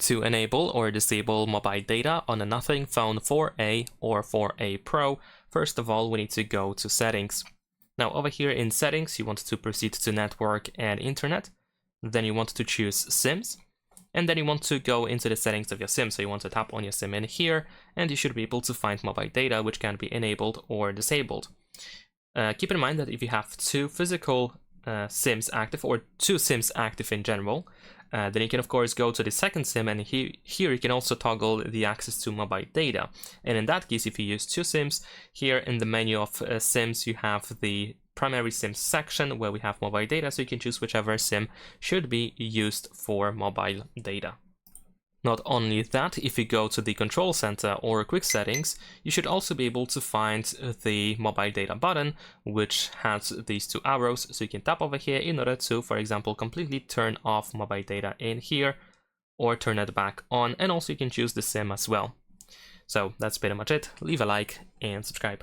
To enable or disable mobile data on a Nothing Phone 4a or 4a Pro, first of all, we need to go to Settings. Now, over here in Settings, you want to proceed to Network and Internet. Then you want to choose SIMs. And then you want to go into the settings of your SIM. So you want to tap on your SIM in here, and you should be able to find mobile data, which can be enabled or disabled. Keep in mind that if you have two physical SIMs active, or two SIMs active in general, then you can of course go to the second SIM, and here you can also toggle the access to mobile data. And in that case, if you use two SIMs, here in the menu of SIMs, you have the primary SIM section where we have mobile data, so you can choose whichever SIM should be used for mobile data. Not only that, if you go to the control center or quick settings, you should also be able to find the mobile data button, which has these two arrows, so you can tap over here in order to, for example, completely turn off mobile data in here or turn it back on, and also you can choose the SIM as well. So that's pretty much it. Leave a like and subscribe.